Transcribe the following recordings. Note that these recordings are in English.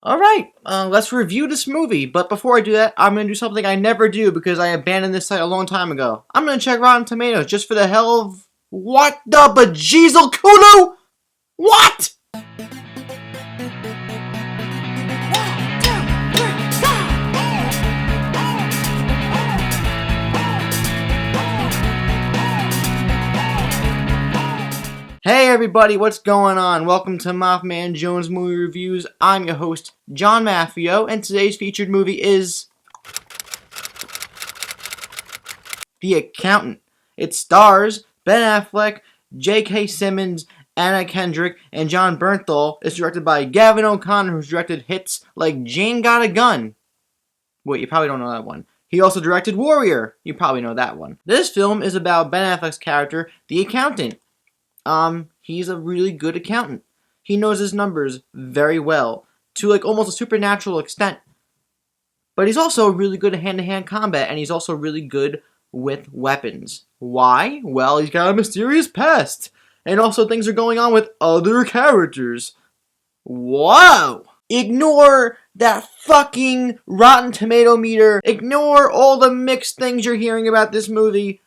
Alright, let's review this movie, but before I do that, I'm gonna do something I never do because I abandoned this site a long time ago. I'm gonna check Rotten Tomatoes just for the hell of... What the bejezel Kulu? What?! Hey everybody, what's going on? Welcome to MaffmanJones Movie Reviews. I'm your host, John Maffio, and today's featured movie is... The Accountant. It stars Ben Affleck, J.K. Simmons, Anna Kendrick, and John Bernthal. It's directed by Gavin O'Connor, who's directed hits like Jane Got a Gun. Wait, you probably don't know that one. He also directed Warrior. You probably know that one. This film is about Ben Affleck's character, the accountant. He's a really good accountant. He knows his numbers very well, to like almost a supernatural extent. But he's also really good at hand-to-hand combat, and he's also really good with weapons. Why? Well, he's got a mysterious past, and also things are going on with other characters. Whoa! Ignore that fucking Rotten Tomato meter. Ignore all the mixed things you're hearing about this movie.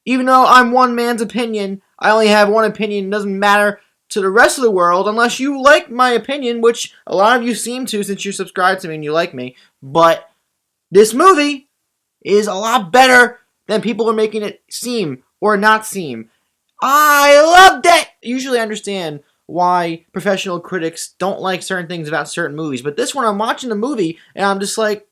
Even though I'm one man's opinion, I only have one opinion. It doesn't matter to the rest of the world unless you like my opinion, which a lot of you seem to since you subscribe to me and you like me. But this movie is a lot better than people are making it seem or not seem. I loved it! Usually I understand why professional critics don't like certain things about certain movies, but this one I'm watching the movie and I'm just like,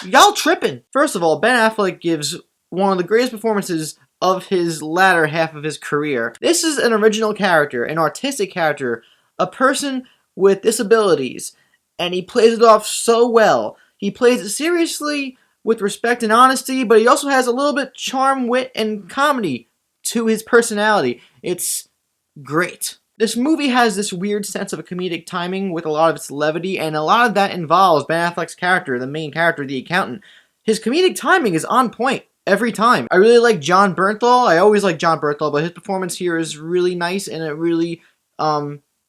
y'all tripping. First of all, Ben Affleck gives one of the greatest performances of his latter half of his career. This is an original character, an artistic character, a person with disabilities, and he plays it off so well. He plays it seriously with respect and honesty, but he also has a little bit charm, wit, and comedy to his personality. It's great. This movie has this weird sense of a comedic timing with a lot of its levity, and a lot of that involves Ben Affleck's character, the main character, the accountant. His comedic timing is on point every time. I really like John Bernthal. I always like John Bernthal, but his performance here is really nice, and it really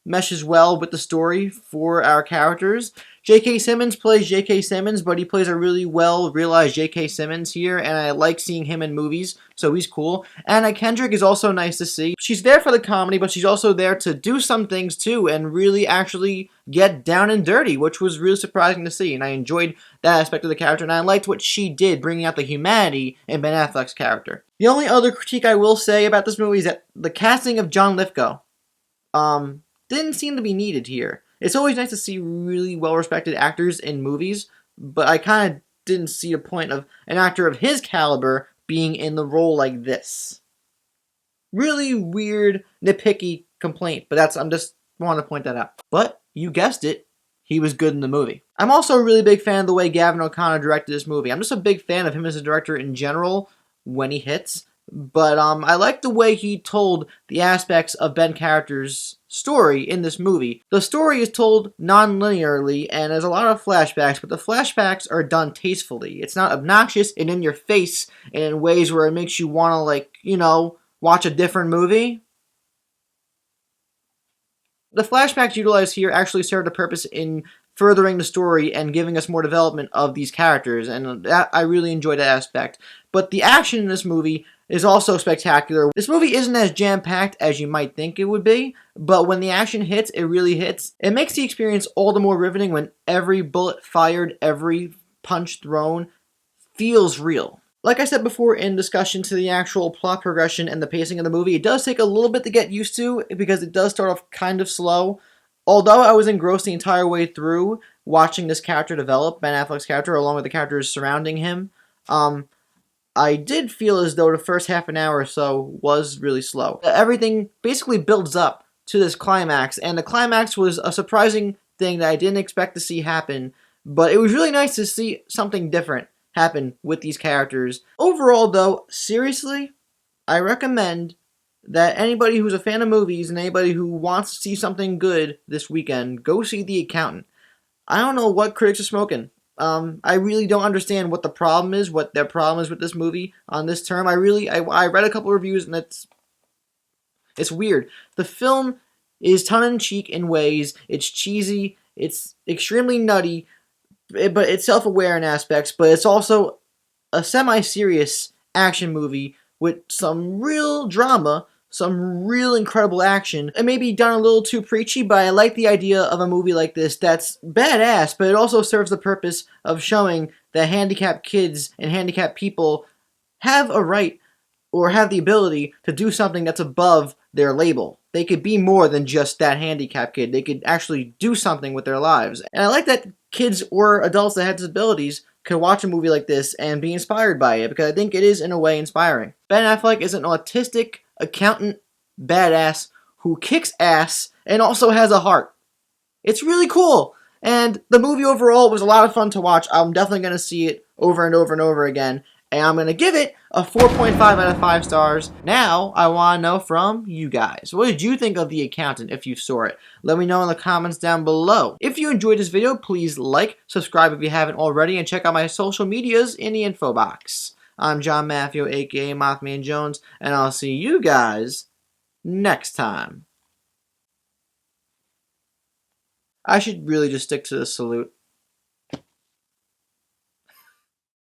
meshes well with the story for our characters. J.K. Simmons plays J.K. Simmons, but he plays a really well-realized J.K. Simmons here, and I like seeing him in movies, so he's cool. Anna Kendrick is also nice to see. She's there for the comedy, but she's also there to do some things too, and really actually get down and dirty, which was really surprising to see, and I enjoyed that aspect of the character, and I liked what she did, bringing out the humanity in Ben Affleck's character. The only other critique I will say about this movie is that the casting of John Lithgow didn't seem to be needed here. It's always nice to see really well-respected actors in movies, but I kind of didn't see a point of an actor of his caliber being in the role like this. Really weird, nitpicky complaint, but I'm just want to point that out. But, you guessed it, he was good in the movie. I'm also a really big fan of the way Gavin O'Connor directed this movie. I'm just a big fan of him as a director in general when he hits. But I like the way he told the aspects of Ben character's story in this movie. The story is told non-linearly, and there's a lot of flashbacks, but the flashbacks are done tastefully. It's not obnoxious and in your face, and in ways where it makes you want to, like, you know, watch a different movie. The flashbacks utilized here actually served a purpose in furthering the story and giving us more development of these characters, and I really enjoyed that aspect. But the action in this movie is also spectacular. This movie isn't as jam-packed as you might think it would be, but when the action hits, it really hits. It makes the experience all the more riveting when every bullet fired, every punch thrown feels real. Like I said before in discussion to the actual plot progression and the pacing of the movie, it does take a little bit to get used to because it does start off kind of slow. Although I was engrossed the entire way through watching this character develop, Ben Affleck's character, along with the characters surrounding him, I did feel as though the first half an hour or so was really slow. Everything basically builds up to this climax, and the climax was a surprising thing that I didn't expect to see happen, but it was really nice to see something different happen with these characters. Overall, though, seriously, I recommend that anybody who's a fan of movies and anybody who wants to see something good this weekend, go see The Accountant. I don't know what critics are smoking. I really don't understand what the problem is, what their problem is with this movie on this term. I read a couple reviews and it's weird. The film is tongue-in-cheek in ways. It's cheesy. It's extremely nutty, but it's self-aware in aspects, but it's also a semi-serious action movie with some real drama, some real incredible action. It may be done a little too preachy, but I like the idea of a movie like this that's badass, but it also serves the purpose of showing that handicapped kids and handicapped people have a right or have the ability to do something that's above their label. They could be more than just that handicapped kid. They could actually do something with their lives. And I like that kids or adults that have disabilities could watch a movie like this and be inspired by it, because I think it is, in a way, inspiring. Ben Affleck is an autistic accountant badass who kicks ass and also has a heart. It's really cool. And the movie overall was a lot of fun to watch. I'm definitely going to see it over and over and over again. And I'm going to give it a 4.5 out of 5 stars. Now, I want to know from you guys. What did you think of The Accountant if you saw it? Let me know in the comments down below. If you enjoyed this video, please like, subscribe if you haven't already, and check out my social medias in the info box. I'm John Maffio, aka MaffmanJones, and I'll see you guys next time. I should really just stick to the salute.